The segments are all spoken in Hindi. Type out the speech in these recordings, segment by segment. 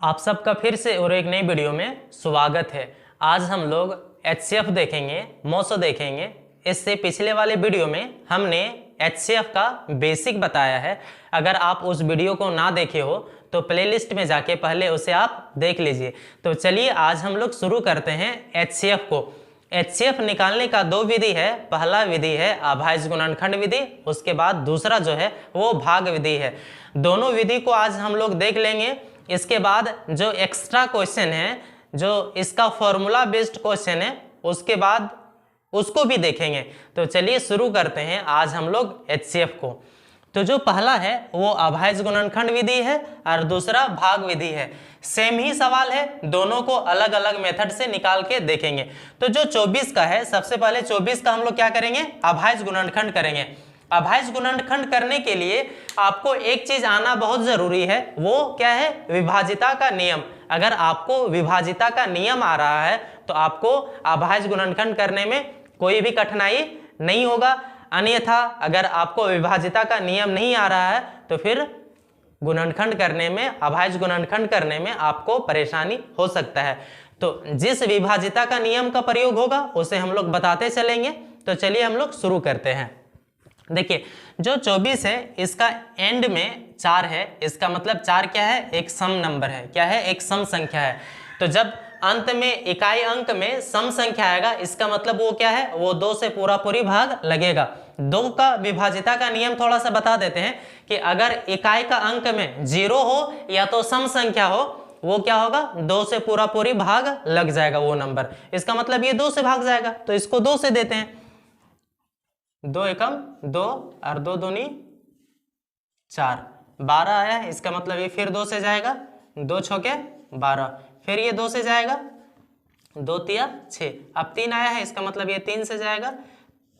आप सबका फिर से और एक नई वीडियो में स्वागत है। आज हम लोग HCF देखेंगे, मोसो देखेंगे। इससे पिछले वाले वीडियो में हमने HCF का बेसिक बताया है। अगर आप उस वीडियो को ना देखे हो तो प्लेलिस्ट में जाके पहले उसे आप देख लीजिए। तो चलिए आज हम लोग शुरू करते हैं HCF को। HCF निकालने का दो विधि है। पहला विधि है अभाज्य गुणनखंड विधि, उसके बाद दूसरा जो है वो भाग विधि है। दोनों विधि को आज हम लोग देख लेंगे। इसके बाद जो एक्स्ट्रा क्वेश्चन है, जो इसका फॉर्मूला बेस्ड क्वेश्चन है, उसके बाद उसको भी देखेंगे। तो चलिए शुरू करते हैं आज हम लोग HCF को। तो जो पहला है वो अभाज्य गुणनखंड विधि है और दूसरा भाग विधि है। सेम ही सवाल है, दोनों को अलग अलग मेथड से निकाल के देखेंगे। तो जो 24 का है, सबसे पहले 24 का हम लोग क्या करेंगे, अभाज्य गुणनखंड करेंगे। अभाज्य गुणनखंड करने के लिए आपको एक चीज आना बहुत जरूरी है, वो क्या है, विभाजिता का नियम। अगर आपको विभाजिता का नियम आ रहा है तो आपको अभाज्य गुणनखंड करने में कोई भी कठिनाई नहीं होगा। अन्यथा अगर आपको विभाजिता का नियम नहीं आ रहा है तो फिर गुणनखंड करने में, अभाज्य गुणनखंड करने में आपको परेशानी हो सकता है। तो जिस विभाजिता का नियम का प्रयोग होगा उसे हम लोग बताते चलेंगे। तो चलिए हम लोग शुरू करते हैं। देखिए जो 24 है इसका एंड में 4 है। इसका मतलब 4 क्या है, एक सम नंबर है। क्या है, एक सम संख्या है। तो जब अंत में इकाई अंक में सम संख्या आएगा, इसका मतलब वो क्या है, वो 2 से पूरी भाग लगेगा। 2 का विभाजिता का नियम थोड़ा सा बता देते हैं कि अगर इकाई का अंक में 0 हो या तो सम संख्या हो, वो क्या होगा, 2 से पूरी भाग लग जाएगा वो नंबर। इसका मतलब ये 2 से भाग जाएगा, तो इसको 2 से देते हैं। 2 एकम 2 और 2 दूनी 4, 12 आया है। इसका मतलब ये फिर 2 से जाएगा, 2 छोके 12, फिर ये 2 से जाएगा, 2 तिया 6, अब 3 आया है। इसका मतलब ये 3 से जाएगा,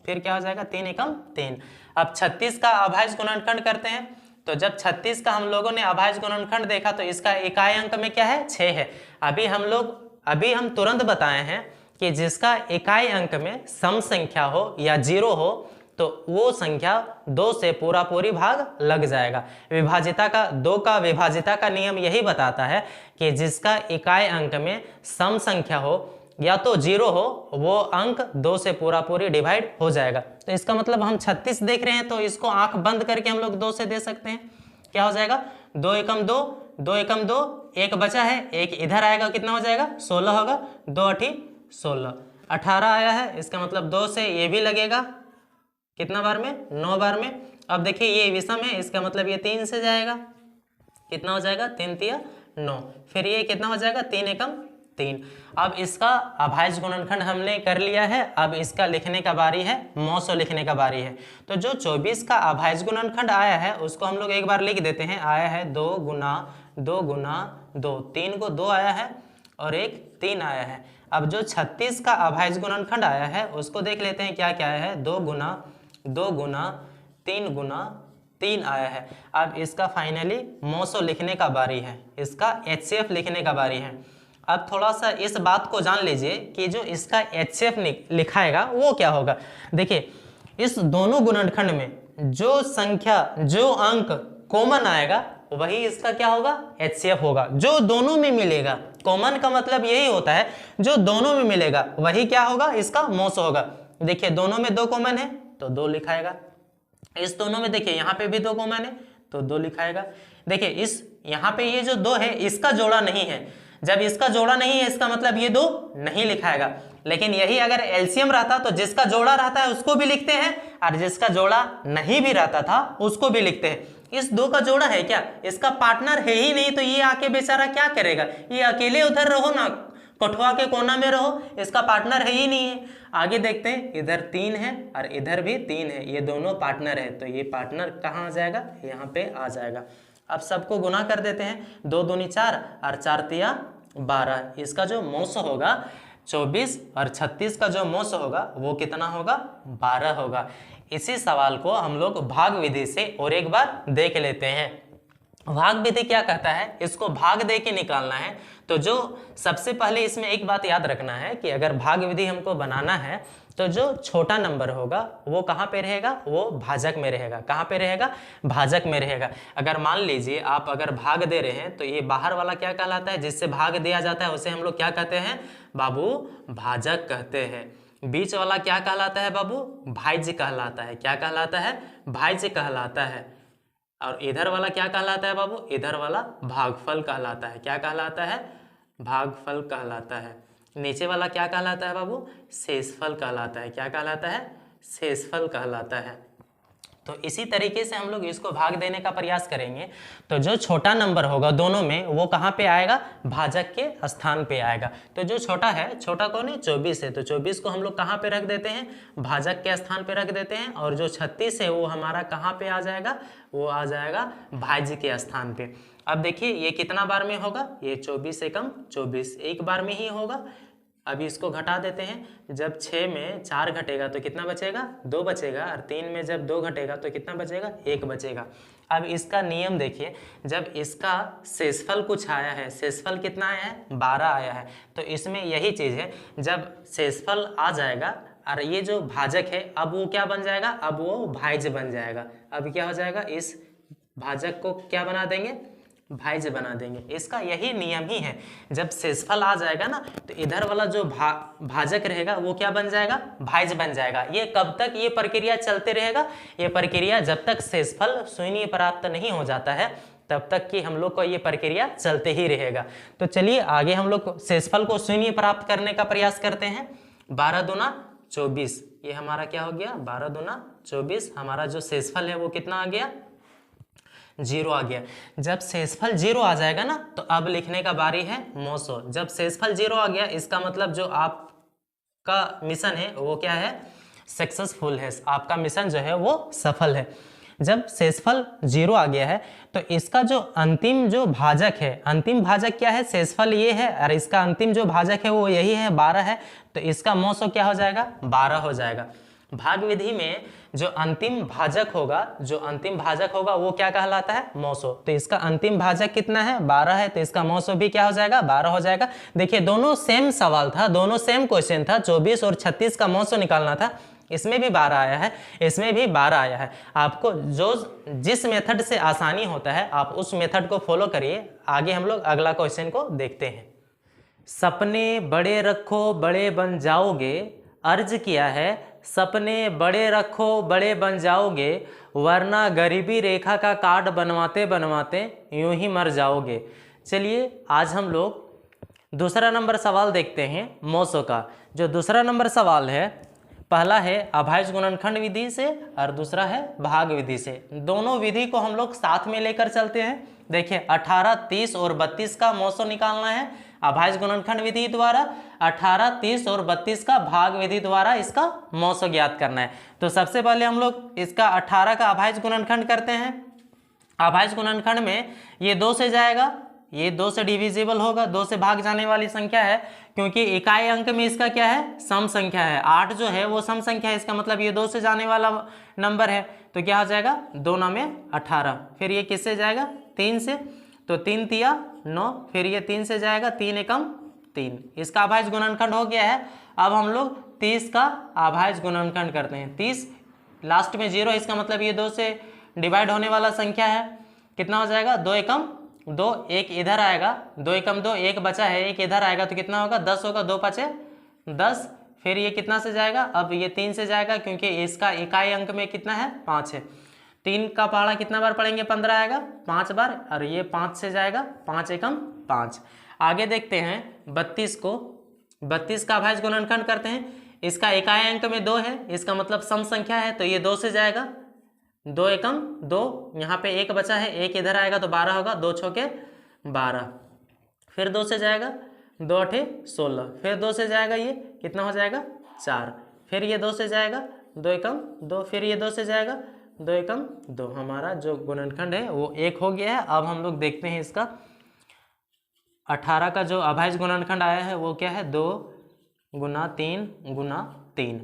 फिर क्या हो जाएगा, 3 एकम 3। अब 36 का अभाज्य गुणनखंड करते हैं। तो जब 36 का हम लोगों ने अभाज्य गुणनखंड देखा तो इसका इकाई अंक में क्या है, 6 है। अभी हम तुरंत बताए हैं कि जिसका इकाई अंक में सम संख्या हो या 0 हो तो वो संख्या 2 से पूरी भाग लग जाएगा। दो का विभाजिता का नियम यही बताता है कि जिसका इकाई अंक में सम संख्या हो या तो 0 हो, वो अंक 2 से पूरी डिवाइड हो जाएगा। तो इसका मतलब हम 36 देख रहे हैं तो इसको आंख बंद करके हम लोग 2 से दे सकते हैं। क्या हो जाएगा, 2 एकम 2, 2 एकम 2, एक बचा है, एक इधर आएगा, कितना हो जाएगा, 16 होगा। 2 8 16, 18 आया है। इसका मतलब 2 से ये भी लगेगा, कितना बार में, 9 बार में। अब देखिए ये विषम है, इसका मतलब ये 3 से जाएगा, कितना हो जाएगा, 3 तिया 9, फिर ये कितना हो जाएगा, 3 एकम 3। अब इसका अभाज्य गुणनखंड हमने कर लिया है। अब इसका लिखने का बारी है, मोसो लिखने का बारी है। तो जो 24 का अभाज्य गुणनखंड आया है उसको हम लोग एक बार लिख देते हैं। आया है 2 गुना 2 गुना 2, 3 को 2 आया है और एक 3 आया है। अब जो 36 का अभाज्य गुणनखंड आया है उसको देख लेते हैं क्या क्या आया है, 2 गुना 2 गुना 3 गुना 3 आया है। अब इसका फाइनली मोसो लिखने का बारी है, इसका HCF लिखने का बारी है। अब थोड़ा सा इस बात को जान लीजिए कि जो इसका HCF लिखाएगा वो क्या होगा। देखिए इस दोनों गुणनखंड में जो संख्या, जो अंक कॉमन आएगा वही इसका क्या होगा, HCF होगा। जो दोनों में मिलेगा, कॉमन का मतलब यही होता है जो दोनों में मिलेगा वही क्या होगा, इसका मोसो होगा। देखिए दोनों में 2 कॉमन है तो 2 लिखाएगा। इस दोनों में देखिए यहाँ पे भी 2 कॉमन है तो 2 लिखाएगा। देखिए इस यहाँ पे ये जो 2 है इसका जोड़ा नहीं है। जब इसका जोड़ा नहीं है इसका मतलब ये 2 नहीं लिखाएगा। लेकिन यही अगर एलसीएम रहता तो जिसका जोड़ा रहता है उसको भी लिखते हैं और जिसका जोड़ा नहीं भी रहता था उसको भी लिखते हैं। इस 2 का जोड़ा है क्या, इसका पार्टनर है ही नहीं, तो ये आके बेचारा क्या करेगा, ये अकेले उधर रहो ना, कठुआ के कोना में रहो, इसका पार्टनर है ही नहीं है। आगे देखते हैं, इधर 3 है और इधर भी 3 है, ये दोनों पार्टनर है। तो ये पार्टनर कहाँ आ जाएगा, यहाँ पे आ जाएगा। अब सबको गुना कर देते हैं, 2 दूनी 4 और 4 तिया 12। इसका जो मोसो होगा 24 और 36 का जो मोसो होगा वो कितना होगा, 12 होगा। इसी सवाल को हम लोग भाग विधि से और एक बार देख लेते हैं। भाग विधि क्या कहता है, इसको भाग दे के निकालना है। तो जो सबसे पहले इसमें एक बात याद रखना है कि अगर भाग विधि हमको बनाना है तो जो छोटा नंबर होगा वो कहाँ पे रहेगा, वो भाजक में रहेगा। कहाँ पे रहेगा, भाजक में रहेगा। अगर मान लीजिए आप अगर भाग दे रहे हैं तो ये बाहर वाला क्या कहलाता है, जिससे भाग दिया जाता है उसे हम लोग क्या कहते हैं बाबू, भाजक कहते हैं। बीच वाला क्या कहलाता है बाबू, भाज्य कहलाता है। क्या कहलाता है, भाज्य कहलाता है। और इधर वाला क्या कहलाता है बाबू, इधर वाला भागफल कहलाता है। क्या कहलाता है, भागफल कहलाता है। नीचे वाला क्या कहलाता है बाबू, शेषफल कहलाता है। क्या कहलाता है, शेषफल कहलाता है। तो इसी तरीके से हम लोग इसको भाग देने का प्रयास करेंगे। तो जो छोटा नंबर होगा दोनों में वो कहाँ पे आएगा, भाजक के स्थान पे आएगा। तो जो छोटा है, छोटा कौन है, 24 है। तो 24 को हम लोग कहाँ पे रख देते हैं, भाजक के स्थान पे रख देते हैं। और जो 36 है वो हमारा कहाँ पे आ जाएगा, वो आ जाएगा भाज्य के स्थान पे। अब देखिए ये कितना बार में होगा, ये 24 एकम 24 एक बार में ही होगा। अभी इसको घटा देते हैं। जब 6 में 4 घटेगा तो कितना बचेगा, 2 बचेगा। और 3 में जब 2 घटेगा तो कितना बचेगा, 1 बचेगा। अब इसका नियम देखिए, जब इसका शेषफल कुछ आया है, शेषफल कितना आया है, 12 आया है। तो इसमें यही चीज़ है, जब शेषफल आ जाएगा और ये जो भाजक है अब वो क्या बन जाएगा, अब वो भाज्य बन जाएगा। अब क्या हो जाएगा, इस भाजक को क्या बना देंगे, भाज्य बना देंगे। इसका यही नियम ही है, जब शेषफल आ जाएगा ना तो इधर वाला जो भाजक रहेगा वो क्या बन जाएगा, भाज्य बन जाएगा। ये कब तक ये प्रक्रिया चलते रहेगा, ये प्रक्रिया जब तक शेषफल शून्य प्राप्त नहीं हो जाता है तब तक कि हम लोग को ये प्रक्रिया चलते ही रहेगा। तो चलिए आगे हम लोग शेषफल को शून्य प्राप्त करने का प्रयास करते हैं। 12 दूना 24, ये हमारा क्या हो गया, 12 दूना 24। हमारा जो शेषफल है वो कितना आ गया, 0 आ गया। जब शेषफल 0 आ जाएगा ना तो अब लिखने का बारी है 900। जब शेषफल 0 आ गया इसका मतलब जो आपका मिशन है वो क्या है, सक्सेसफुल है। आपका मिशन जो है वो सफल है। जब शेषफल 0 आ गया है तो इसका जो अंतिम जो भाजक है, अंतिम भाजक क्या है, शेषफल ये है और इसका अंतिम जो भाजक है वो यही है, 12 है। तो इसका 900 क्या हो जाएगा, 12 हो जाएगा। भाग विधि में जो अंतिम भाजक होगा, जो अंतिम भाजक होगा वो क्या कहलाता है, 900। तो इसका अंतिम भाजक कितना है, 12 है। तो इसका 900 भी क्या हो जाएगा, 12 हो जाएगा। देखिए दोनों सेम सवाल था, दोनों सेम क्वेश्चन था। 24 और 36 का 900 निकालना था। इसमें भी 12 आया है, इसमें भी 12 आया है। आपको जो जिस मेथड से आसानी होता है आप उस मेथड को फॉलो करिए। आगे हम लोग अगला क्वेश्चन को देखते हैं। सपने बड़े रखो बड़े बन जाओगे, अर्ज किया है सपने बड़े रखो बड़े बन जाओगे, वरना गरीबी रेखा का कार्ड बनवाते बनवाते यूं ही मर जाओगे। चलिए आज हम लोग दूसरा नंबर सवाल देखते हैं मौसो का। जो दूसरा नंबर सवाल है, पहला है अभाज्य गुणनखंड विधि से और दूसरा है भाग विधि से। दोनों विधि को हम लोग साथ में लेकर चलते हैं। देखिए 18, 30 और 32 का मौसो निकालना है अभाज्य गुणनखंड विधि द्वारा, 18, 30 और 32 का भाग विधि द्वारा इसका मौसो ज्ञात करना है। तो सबसे पहले हम लोग इसका 18 का अभाज्य गुणनखंड करते हैं। अभाज्य गुणनखंड में ये 2 से जाएगा, ये 2 से डिविजिबल होगा, 2 से भाग जाने वाली संख्या है, क्योंकि इकाई अंक में इसका क्या है, सम संख्या है। 8 जो है वो सम संख्या है, इसका मतलब ये 2 से जाने वाला नंबर है। तो क्या हो जाएगा, 2 9 में 18। फिर ये किससे जाएगा, 3 से। तो 3 तिया 9, फिर ये 3 से जाएगा, 3 एकम 3। इसका अभाज्य गुणनखंड हो गया है। अब हम लोग 30 का अभाज्य गुणनखंड करते हैं। 30 लास्ट में 0 है, इसका मतलब ये 2 से डिवाइड होने वाला संख्या है। कितना हो जाएगा, 2 एकम 2, 1 इधर आएगा, 2 एकम 2, 1 बचा है, 1 इधर आएगा तो कितना होगा, 10 होगा। 2 5 10। फिर ये कितना से जाएगा, अब ये 3 से जाएगा, क्योंकि इसका इकाई अंक में कितना है, 5 है। 3 का पहाड़ा कितना बार पढ़ेंगे, 15 आएगा 5 बार। और ये 5 से जाएगा, 5 एकम 5। आगे देखते हैं 32 को। 32 का अभाज्य गुणनखंड करते हैं। इसका इकाई अंक में 2 है, इसका मतलब सम संख्या है, तो ये 2 से जाएगा, 2 एकम 2, यहाँ पे 1 बचा है, 1 इधर आएगा तो 12 होगा, 2 छोके 12। फिर 2 से जाएगा, 2 8 16। फिर 2 से जाएगा, ये कितना हो जाएगा, 4। फिर ये 2 से जाएगा, 2 एकम 2। फिर ये 2 से जाएगा, 2 एकम 2। हमारा जो गुणनखंड है वो 1 हो गया है। अब हम लोग देखते हैं इसका 18 का जो अभाज्य गुणनखंड आया है वो क्या है, 2 गुना 3 गुना 3।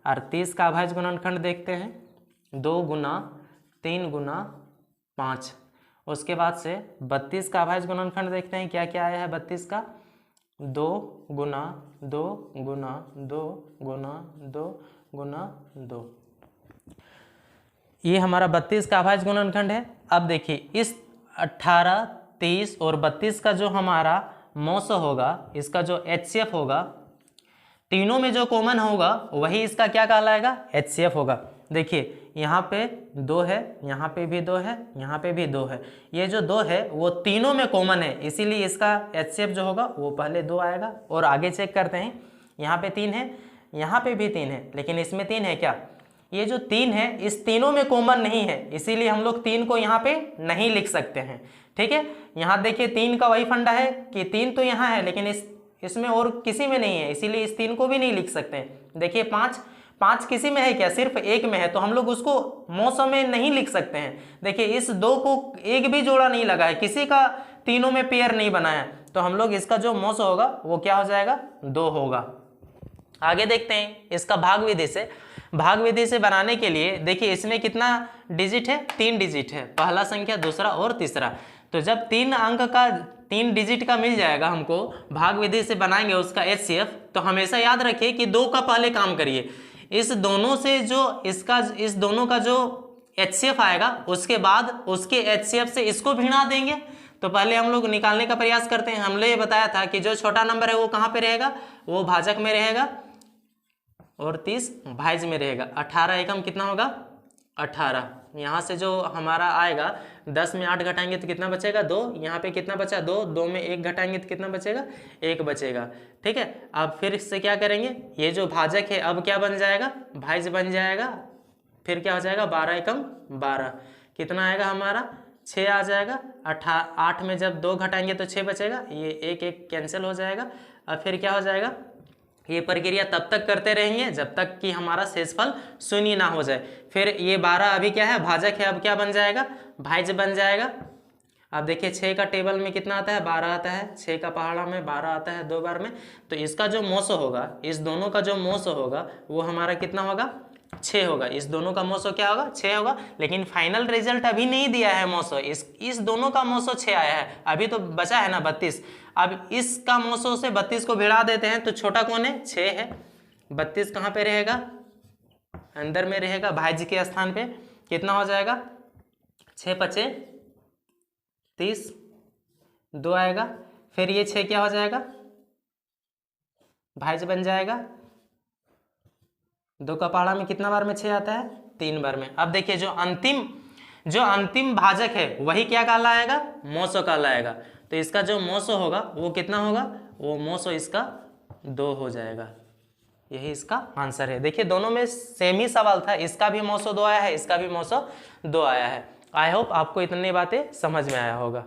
और 30 का अभाज्य गुणनखंड देखते हैं, 2 गुना 3 गुना 5। उसके बाद से 32 का अभाज्य गुणनखंड देखते हैं क्या क्या आया है 32 का। 2 गुना 2 गुना 2 गुना 2 गुना 2, ये हमारा 32 का अभाज्य गुणनखंड है। अब देखिए इस 18, 30 और 32 का जो हमारा मौसा होगा, इसका जो HCF होगा, तीनों में जो कॉमन होगा वही इसका क्या कहलाएगा, HCF होगा। देखिए यहाँ पे 2 है, यहाँ पे भी 2 है, यहाँ पे भी 2 है, ये जो 2 है वो तीनों में कॉमन है, इसीलिए इसका HCF जो होगा वो पहले 2 आएगा। और आगे चेक करते हैं, यहाँ पे 3 है, यहाँ पे भी 3 है, लेकिन इसमें 3 है क्या, ये जो 3 है इस तीनों में कॉमन नहीं है, इसीलिए हम लोग 3 को यहाँ पे नहीं लिख सकते हैं। ठीक है, यहाँ देखिए 3 का वही फंडा है कि 3 तो यहाँ है लेकिन इसमें और किसी में नहीं है, इसीलिए इस 3 को भी नहीं लिख सकते हैं। देखिए 5 किसी में है क्या, सिर्फ एक में है, तो हम लोग उसको मौसम में नहीं लिख सकते हैं। देखिए इस 2 को एक भी जोड़ा नहीं लगा है, किसी का तीनों में पेयर नहीं बना है, तो हम लोग इसका जो मौसम होगा वो क्या हो जाएगा, 2 होगा। आगे देखते हैं इसका भाग विधि से। भाग विधि से बनाने के लिए देखिए इसमें कितना डिजिट है, 3 डिजिट है, पहला संख्या, दूसरा और तीसरा। तो जब 3 अंक का 3 डिजिट का मिल जाएगा हमको, भाग विधि से बनाएंगे उसका HCF, तो हमेशा याद रखिए कि 2 का पहले काम करिए, इस दोनों से जो इस दोनों का जो HCF आएगा उसके बाद उसके HCF से इसको भिड़ा देंगे। तो पहले हम लोग निकालने का प्रयास करते हैं। हमने ये बताया था कि जो छोटा नंबर है वो कहाँ पे रहेगा, वो भाजक में रहेगा और 30 भाज्य में रहेगा। 18 एकम कितना होगा, 18। यहाँ से जो हमारा आएगा 10 में 8 घटाएंगे तो कितना बचेगा, 2। यहाँ पे कितना बचा, 2। 2 में 1 घटाएंगे तो कितना बचेगा, 1 बचेगा। ठीक है, अब फिर इससे क्या करेंगे, ये जो भाजक है अब क्या बन जाएगा, भाज्य बन जाएगा। फिर क्या हो जाएगा, 12 एकम 12, कितना आएगा हमारा, 6 आ जाएगा। 8 में जब 2 घटाएंगे तो 6 बचेगा, ये 1 1 कैंसिल हो जाएगा। अब फिर क्या हो जाएगा, ये प्रक्रिया तब तक करते रहेंगे जब तक कि हमारा शेषफल शून्य ना हो जाए। फिर ये 12 अभी क्या है, भाजक है, अब क्या बन जाएगा, भाज्य बन जाएगा। अब देखिए 6 का टेबल में कितना आता है, 12 आता है, 6 का पहाड़ा में 12 आता है 2 बार में, तो इसका जो मौसो होगा, इस दोनों का जो मौसो होगा वो हमारा कितना होगा, 6 होगा। इस दोनों का मौसो क्या होगा, 6 होगा। लेकिन फाइनल रिजल्ट अभी नहीं दिया है मौसो, इस दोनों का मौसो 6 आया है, अभी तो बचा है ना 32। अब इसका मौसो से 32 को भिड़ा देते हैं तो छोटा कौन है, 6 है। 32 कहाँ पे रहेगा, अंदर में रहेगा, भाज्य के स्थान पे। कितना हो जाएगा, 6 पचे 30, 2 आएगा। फिर ये 6 क्या हो जाएगा, भाज्य बन जाएगा। 2 का पहाड़ा में कितना बार में 6 आता है, 3 बार में। अब देखिए जो अंतिम भाजक है वही क्या कहलाएगा, मौसो कहलाएगा। तो इसका जो मौसो होगा वो कितना होगा, वो मौसो इसका 2 हो जाएगा। यही इसका आंसर है। देखिए दोनों में सेम ही सवाल था, इसका भी मौसो 2 आया है, इसका भी मौसो 2 आया है। आई होप आपको इतनी बातें समझ में आया होगा।